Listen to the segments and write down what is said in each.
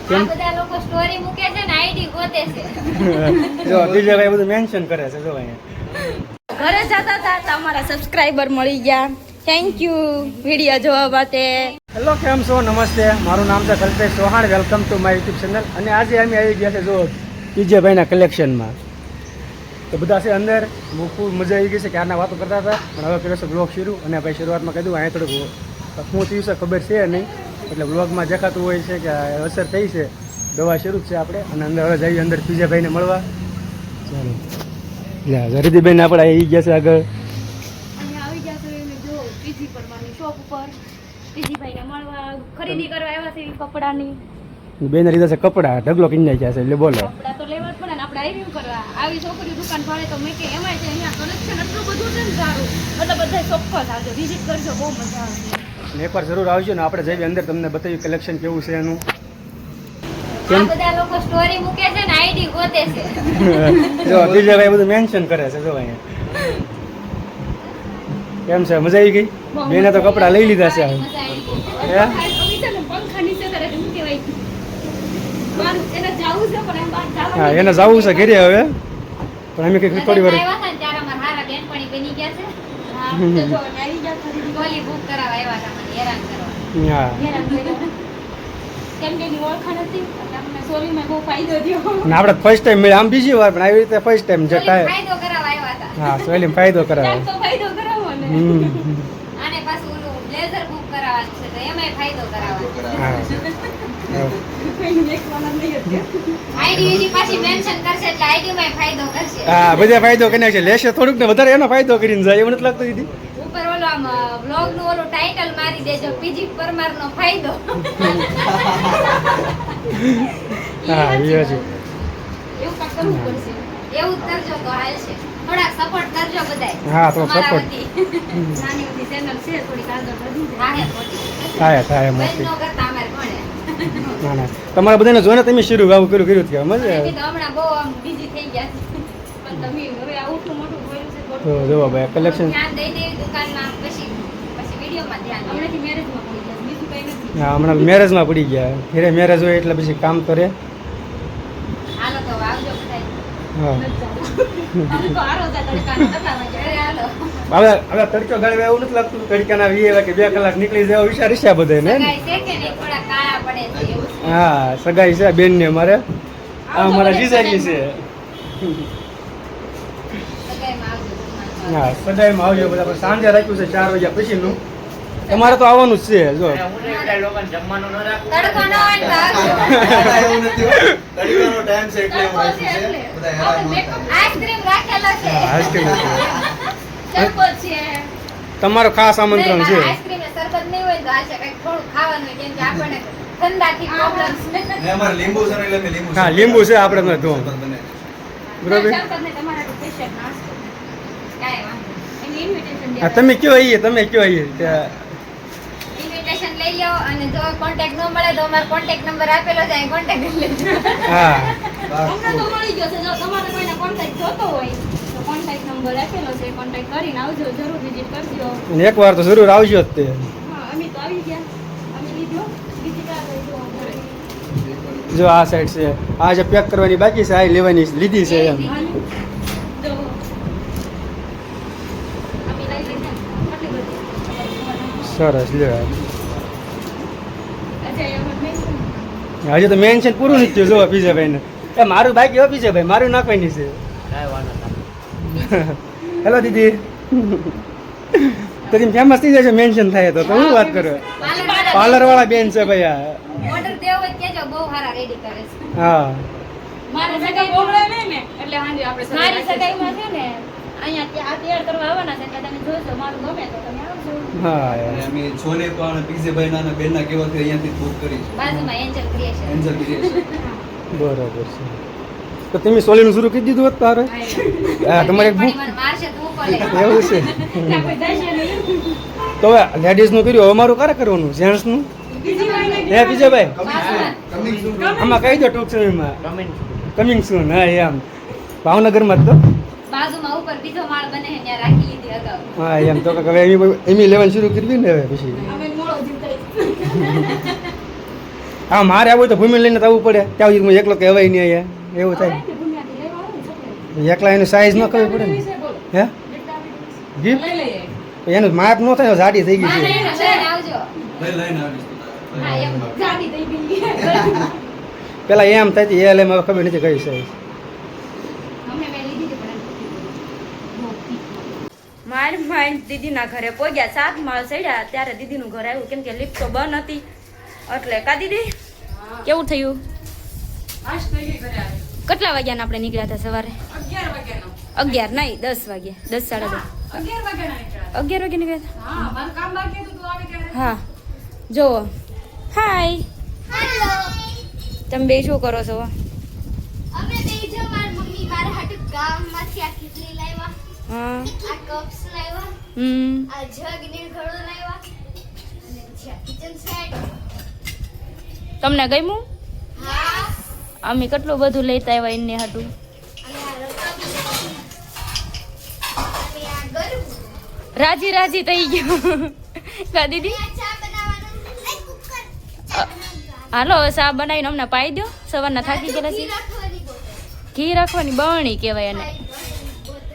કેમ આ બધા લોકો સ્ટોરી મૂકે છે ને આઈડી ગોતે છે. જો બીજા ભાઈ બધું મેન્શન કરે છે જો અહીંયા ઘરે જતા હતા તમારા સબસ્ક્રાઇબર મળી ગયા. થેન્ક યુ વિડીયો જોવા માટે. હેલો કેમ છો નમસ્તે મારું નામ છે Kalpesh Chauhan welcome to my YouTube channel અને આજે અમે આવી ગયા છે જો પીજેભાઈના કલેક્શનમાં તો બધા છે અંદર ખૂબ મજા આવી ગઈ છે ક્યારના વાતો કરતા હતા પણ હવે કર્યો છે બ્લોગ શરૂ અને ભાઈ શરૂઆતમાં કીધું અહીંયા થોડુંક શું થયું છે ખબર છે નહીં એટલે બ્લોગમાં દેખાતું હોય છે કે અસર થઈ છે દવા શરૂ જ છે આપણે અને અંદર હવે જઈએ અંદર પીજેભાઈને મળવા ચાલો એટલે હરિદીભાઈને આપણે આવી ગયા છે આગળ આવી ગયા તો એને જો પીજી પરમાની શોપ ઉપર પીજીભાઈને મળવા ખરીદી કરવા આવ્યા છે કપડાની. બેન લીધા છે કપડા ઢગલો કિન નાખ્યા છે એટલે બોલો કપડા તો લેવા જ પડે ને આપણે આવી કરવા આવી છોકરી દુકાન ભાડે તો મેં કે એમાં છે અહીંયા કલેક્શન એટલું બધું છે ને સારું એટલે બધા ચોક્કસ આવજો વિઝિટ કરજો બહુ મજા આવશે. અને એકવાર જરૂર આવજો ને આપણે જઈએ અંદર તમને બતાવ્યું કલેક્શન કેવું છે એનું આ બધા લોકો સ્ટોરી મૂકે છે ને આઈડી ગોતે છે. જો બીજા ભાઈ બધું મેન્શન કરે છે જો અહીંયા કેમ છે મજા આવી ગઈ બેને તો કપડા લઈ લીધા છે હવે મજા આવી ગઈ. હે? પંખા નીચે કરે શું કહેવાય બહાર એને જાવું છે પણ એમ બહાર જવાનું હા એને જવું છે ઘરે હવે પણ અમે કંઈક થોડી વાર આવ્યા હતા ને ત્યારે અમારા હારા બેનપણી બની ગયા છે. હા તો જો આવી ગયા ખરીદી ગોલી બુક કરાવવા આવ્યા હતા મને હેરાન કરવા. હા હેરાન કર્યા. કેમ કે એની ઓળખાણ હતી એટલે અમને સોરીમાં બહુ ફાયદો થયો. ને આપણે ફર્સ્ટ ટાઈમ મળ્યા આમ બીજી વાર પણ આવી રીતે ફર્સ્ટ ટાઈમ જે ગોલી કાંઈ ફાયદો કરાવવા આવ્યા હતા. હા સોયલી ફાયદો કરાવે ચાલ તો ફાયદો કરાવો ને. આને પાછું ઓલું બ્લેઝર બુક કરાવવાનું છે તો એમાંય ફાયદો કરાવવાનો. હા કોઈને દેખવાના નહીં હતી. આઈડી એની પાછી મેન્શન કરશે એટલે આઈડી માં ફાયદો કરશે. હા બધા ફાયદો કરી નાખશે લેશે થોડુંક ને વધારે એનો ફાયદો કરીને જાય એવું નથી લાગતું દીદી ઉપર ઓલો આમ બ્લોગ નું ઓલું ટાઇટલ મારી દેજો પીજી પરમાર નો ફાયદો. હા એ છે એવું કાંઈક કરવું પડશે. એવું જ કરજો તો હાલશે. થોડાક સપોર્ટ કરજો બધાય. હા, તો અમારા support. વતી. નાની મોટી ચેનલ છે થોડીક આગળ વધી જાય. હા હે મોટી. થાય બંધ મોટી ન કરતા અમારે કોણે. ના ના તમારા બધાને જોઈને તમે શરૂ આવું કર્યું કે મજા અમે આવે તો હમણાં બહુ આમ બીજી થઈ ગયા છે. પણ તમે હવે આવું મોટું બોલ્યું છે તો જોવો ભાઈ કલેક્શન ધ્યાન દઈ દેવી દુકાનમાં પછી વિડીયોમાં ધ્યાન દે. હમણાંથી મેરેજમાં પડી ગયા બીજું કઈ નથી. હા હમણાં મેરેજમાં પડી ગયા ઘરે મેરેજ હોય એટલે પછી કામ કરે હાલો તો આવજો બધાય. હા તમે તો હારો હતા તડકાના કેટલા વાગે? ઘરે હાલો. હવે તડકો ગાળવે એવું નથી લાગતું તડકાના 20 કે 2 કલાક નીકળી જાય વિચાર છે બધા ને સગાઈ છે કે નહીં થોડા કાળા પડે છે એવું છે. હા સગાઈ છે બેન ને અમારે આ અમારા જીજાજી છે સગાઈમાં આવજો જમવાનું. હા સગાઈમાં આવજો બધા પણ સાંજે રાખ્યું છે 4 વાગ્યા પછીનું તમારે તો આવવાનું જ છે જો તડકો ન હોય ને તો આવજો. તડકો છે એટલે. આઈસ્ક્રીમ રાખેલો છે. આઈસ્ક્રીમ શરબત છે. તમારો ખાસ આમંત્રણ છે આઈસ્ક્રીમ ને શરબત નહીં હોય તો આશે કંઈક થોડું ખાવાનું હોય કેમ કે આપણને ઠંડાથી પ્રોબ્લેમ છે. હા લીંબુ છે આપણે તો બરોબર શરબતને તમારા સ્પેશિયલ નાસ્તો. કાંઈ વાંધો એની ઇન્વિટેશન હા તમે કયો આવીએ તમે કયો આવીએ ઇન્વિટેશન લઈ લો અને જો કોન્ટેક્ટ ન મળે તો અમારો કોન્ટેક્ટ નંબર આપેલો છે અહીં કોન્ટેક્ટ કરી લેજો. હા અમને તો મળી ગયો છે જો તમારે કોઈને કોન્ટેક્ટ જોતો હોય તો કોન્ટેક્ટ નંબર આપેલો છે કોન્ટેક્ટ કરીને આવજો જરૂર વિઝિટ કરજો. અને એકવાર તો જરૂર આવજો જ તે હા અમે તો આવી ગયા અમે લીધો બીજી કાર લઈ જો ઘરે. જો આ સાઈડ છે આ જે પેક કરવાની બાકી છે આ લેવાની લીધી છે એમ જો અમે લઈ લીધા કેટલી બધી સરસ લે અજય અમર મેન્શન હજી તો મેન્શન પૂરું નથી થયું જો પીઝાભાઈ ને એ મારું બાકી હો પીઝાભાઈ મારું નાખવાની છે હેલો દીદી તો ફેમસ થઈ જશે મેન્શન થાય તો હું વાત કરો પાર્લર વાળા બેન છે ભાઈ આ ઓર્ડર દેવો હોય કેજો બહુ સારા રેડી કરે છે. હા મારે સગાઈ બોગળે નહીં ને એટલે હાંજે આપણે મારી સગાઈમાં છે ને અહીંયા આ તૈયાર કરવા આવવાના છે એટલે તમે જોજો મારું ગમે તો તમે આવજો. હા અને અમે છોલે પણ પીઝેભાઈના અને બેનના કહેવાથી અહીંયાથી જ બુક કરી છે. બાજુમાં એન્જલ ક્રિએશન. Angel creation. બરોબર છે તો તમે સોલીનું શરૂ કરી દીધું હોત તારે હા તમારે એક પણ બુક મને મારશે તું કોલે. એવું છે ત્યાં કોઈ જશે નહીં. તો હવે લેડીઝનું કર્યું હવે મારું ક્યારે કરવાનું જેન્ટ્સનું બીજી વાર નહીં. હે પીઝાભાઈ કમિંગ સૂન. આમાં કહી દો ટૂંક સમયમાં કમિંગ સૂન હા એમ ભાવનગરમાં જ તો બાજુમાં ઉપર બીજો માળ બને છે ત્યાં રાખી લીધી અગાઉ. હા એમ તો હવે એમી લેવાનું શરૂ કરવી ને હવે પછી અમે મોળો જીવતા હા મારે આવું હોય તો ભૂમિ લઈને તો આવવું પડે ત્યાં સુધી હું એકલો કહેવાય નહીં અહીંયા એવું થાય એકલા એની સાઈઝ ન કરવી પડે ને હે ગિફ્ટ એનું માપ ન થાય જાડી થઈ ગઈ છે લઈને આવજો લઈને આવીશ હા એમ જાડી થઈ ગઈ પેલા એમ થાય એ લે મને ખબર નથી કઈ સાઈઝ અમે મેં લીધી હતી પણ મારી માઇન્ડ દીદીના ઘરે પહોંચ્યા 7 માળ ચડ્યા ત્યારે દીદીનું ઘર આવ્યું કેમ કે લિફ્ટ તો બંધ હતી એટલે કા દીદી કેવું થયું કેટલા વાગ્યાના આપણે નીકળ્યા હતા સવારે 11 નહીં 10 વાગે 10 સાડા 10 11 વાગે નીકળ્યા હતા હા જો હાય હેલો તમે બે શું કરો છો અમે બે જો માર મમ્મી મારા હાટુ ગામમાંથી આ ખીચડી લાવ્યા હા આ કપ્સ લાવ્યા આ જગ ને ઘડો લાવ્યા અને પછી આ કિચન સેટ તમને ગમ્યું હા અમે કેટલું બધું લેતા આવ્યા એને હાટું અને આ રકાબી અને આ ગરમ રાજી રાજી થઈ ગયો કા દીદી આ ચા બનાવવાનું એ કુકર ચા બનાવવાનું હાલો ચા બનાવીને અમને પાઈ દો સવારના થાકી ગયેલા છે રાખવાની બોટલ ઘી રાખવાની બરણી કહેવાય એને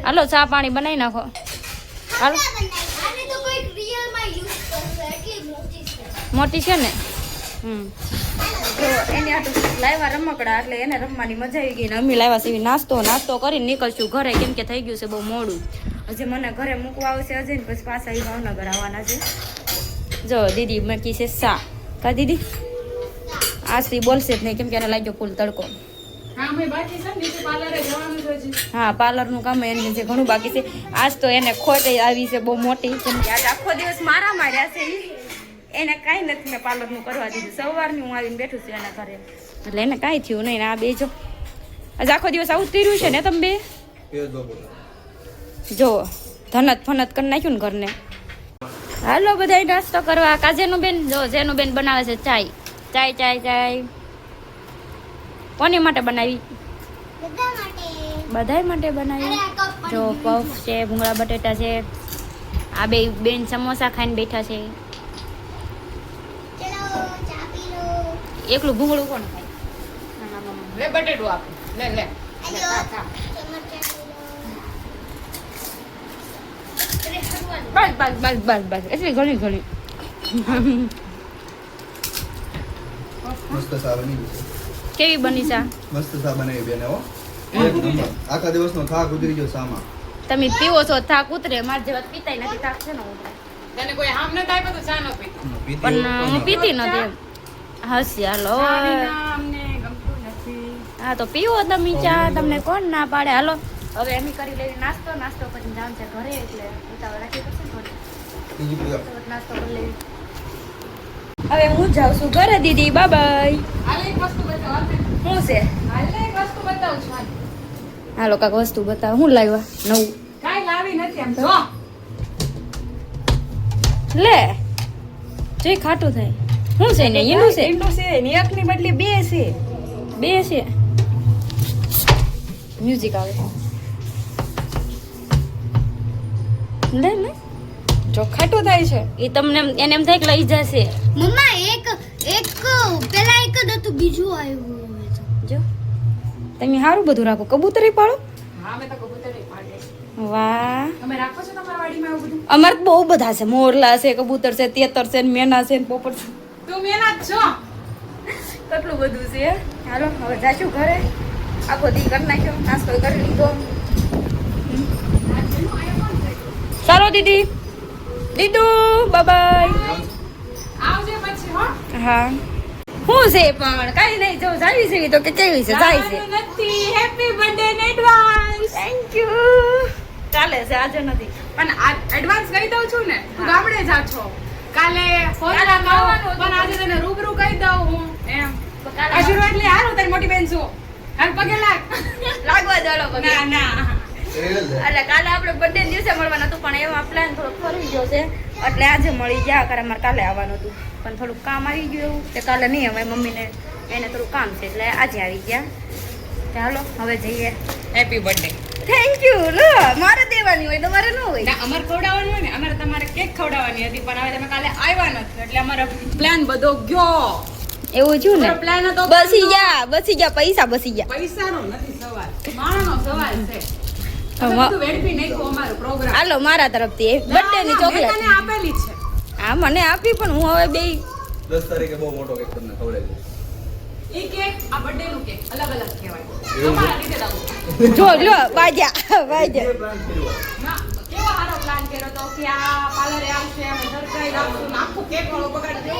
હાલો ચા પાણી બનાવી નાખો હાલો આને તો કોઈ રિયલ માં યુઝ કરશે એટલી મોટી છે મોટી છે ને તો એને આટલું લાવ્યા રમકડા એટલે એને રમવાની મજા આવી ગઈ ને અમે લાવ્યા છે નાસ્તો કરીને નીકળશું ઘરે કેમ કે થઈ ગયું છે બહુ મોડું હજી મને ઘરે મૂકવા આવશે હજી ને પછી પાછા એ ભાવનગર આવવાના છે જો દીદી મૂકી છે સા કા દીદી આજથી બોલશે જ નહીં કેમ કે એને લાગ્યો ફૂલ તડકો હા પાર્લરનું કામ એને જે ઘણું બાકી છે આજ તો એને ખોટ આવી છે બહુ મોટી કેમ કે આજ આખો દિવસ મારા માર્યા છે એને કાંઈ નથી મેં પાર્લરનું કરવા દીધું સવારની હું આવીને બેઠું છું એના ઘરે એટલે એને કાંઈ થયું નહીં ને આ બે જો આજે આખો દિવસ આવું જ કર્યું છે ને તમે બે જો ધનત ફનત કરી નાખ્યું ને ઘરને હાલો બધા નાસ્તો કરવા કાજેનું બેન જો જેનું બેન બનાવે છે ચાય કોની માટે બનાવી બધાય માટે બનાવી જો પફ છે ભૂંગળા બટેટા છે આ બે બેન સમોસા ખાઈને બેઠા છે ચલો ચા પી લો એકલું ભૂંગળું કોણ ખાય નાના મમ્મા લે બટેટું આપ લે લે આજો ચમચા પી લો બસ એટલી ઘણી મસ્ત સા બની ગઈ છે કેવી બની છે મસ્ત સા બનાવી બેને હો એક નંબર આખા દિવસનો થાક ઉતરી ગયો સામાં તમે પીવો છો થાક ઉતરે માર જેવા પીતાય નથી થાક છે ને ઉતરે તને કોઈ હામ ન થાય તો ચા ન પીતી પણ હું પીતી નથી એમ હસી હાલો અમને ગમતું નથી હા તો પીવો તમે ચા તમને કોણ ના પાડે હાલો હવે એમ કરી લેવી નાસ્તો પછી જાણ છે ઘરે એટલે ઉતાવળ રાખી પડશે ને થોડી નાસ્તો કરી લેવી હવે હું જાઉં છું ઘરે દીદી બાય હાલ એક વસ્તુ બતાવ શું છે હાલ એક વસ્તુ બતાવું છું હાલો કાંક વસ્તુ બતાવો હું લાવ્યા નવું કાઈ લાવી નથી આમ જો લે જોઈ ખાટું થાય શું છે ને એનું છે ઈંડું છે ને એકની બદલે બે છે બે છે મ્યુઝિક આવે લે ને જો ખાટું થાય છે એ તમને એને એમ થાય કે લઈ જશે મમ્મા એક પેલા એક જ હતું બીજું આવ્યું હવે તો જો તમે સારું બધું રાખો કબૂતરી પાડો હા મેં તો કબૂતર પાડે વાહ તમે રાખો છો તમારા વાડીમાં એવું બધું અમારે તો બહુ બધા છે મોરલા છે કબૂતર છે તેતર છે ને મેના છે ને પોપટ છે તું મેના જ છો કેટલું બધું છે હાલો હવે જાશું ઘરે આખો દી કરી નાખ્યો નાસ્તો કરી લીધો ચાલો દીદી દીદુ બાય આવજે પછી હો હા શું છે પણ કઈ નહીં જો જાવી છે તો કે કેવી છે જાય છે જવાનું નથી happy birthday in advance thank you ચાલે છે આજે નથી પણ આ એડવાન્સ કહી દઉં છું ને તું ગામડે જા છો કાલે ફોન કાલે લાવો આવવાનું હતું. પણ આજે તને રૂબરૂ કહી દઉં હું એમ તો કાલે આશીર્વાદ લે હારું તારી મોટી બેન છું હાલ પગે લાગ લાગવા દો લોકો ના ના એટલે કાલે આપણે બર્થડે દિવસે મળવાનું હતું પણ એમાં પ્લાન થોડોક ફરી ગયો છે એટલે આજે મળી ગયા કારણ અમારે કાલે આવવાનું હતું પણ થોડુંક કામ આવી ગયું એવું તે કાલે નહીં અમારી મમ્મીને એને થોડું કામ છે એટલે આજે આવી ગયા ચાલો હવે જઈએ હેપી બર્થડે થેન્ક યુ લો મારે દેવાની હોય તમારે ન હોય ના અમારે ખવડાવવાની હોય ને અમારે તમારે કેક ખવડાવવાની હતી પણ હવે તમે કાલે આવ્યા નથી એટલે અમારો પ્લાન બધો ગયો એવું થયું ને પ્લાન હતો બસી ગયા પૈસા બસી ગયા પૈસાનો નથી સવાલ માણસનો સવાલ છે હા. અમે બધું વેડફી નાખ્યું અમારો પ્રોગ્રામ હાલો મારા તરફથી બર્થડે ની ચોકલેટ તને આપેલી જ છે હા મને આપી પણ હું હવે બે 10 તારીખે બહુ મોટો કેક તમને ખવડાવી ઈ કેક આ બર્થડે નું કેક અલગ અલગ કહેવાય તમારા લીધે લાવું જો લો વાગ્યા પ્લાન કર્યો ના કેવો સારો પ્લાન કર્યો તો કે આ પાર્લરે આવશે અમે સરપ્રાઈઝ આપશું ને આખું કેક વાળો બગાડી દો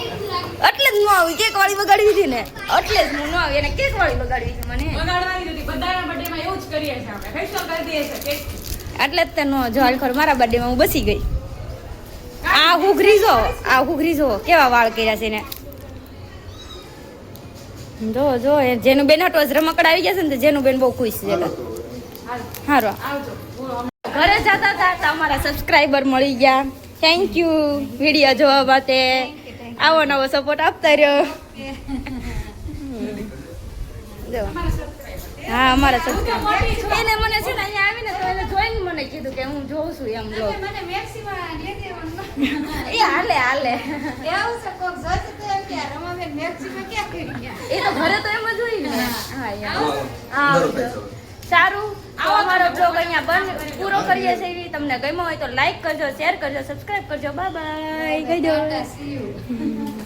એટલે જ ન આવી કેક વાળી બગાડવી હતી ને એટલે જ હું ન આવી અને કેક વાળી બગાડવી છે મને બગાડવાની નથી બધાના બર્થડે માં એવું જ કરીએ છીએ આપણે ફેસ્ટિવલ કરી દઈએ છીએ કેક એટલે જ તે નો જો હાલખોર મારા બર્થડે માં હું બસી ગઈ આ હુઘરી જો કેવા વાળ કર્યા છે ને જો એ જેનું બેન હાટો જ રમકડા આવી ગયા છે ને તો જેનું બેન બહુ ખુશ છે હારો આવજો બોલો ઘરે જતા હતા તો અમારા સબસ્ક્રાઇબર મળી ગયા થેન્ક યુ વિડીયો જોવા માટે આવો નવો સપોર્ટ આપતા રહ્યો જો હા અમારા સબસ્ક્રાઇબર એને મને છે ને અહીંયા આવીને તો એને જોઈને મને કીધું કે હું જોઉં છું એમ બ્લોગ મને મેક્સિમમ લે દેવાનું એ હાલે એવું છે કોક જોશે તો એમ કે રમાબેન મેક્સિમમ ક્યાં કરી ગયા એ તો ઘરે તો એમ જ હોય ને હા યાર મારો પૈસા સારું તો અમારો બ્લોગ અહીંયા બંધ પૂરો કરીએ છીએ તમને ગમ્યો હોય તો લાઈક કરજો શેર કરજો સબસ્ક્રાઇબ કરજો બાય બાય કહી દો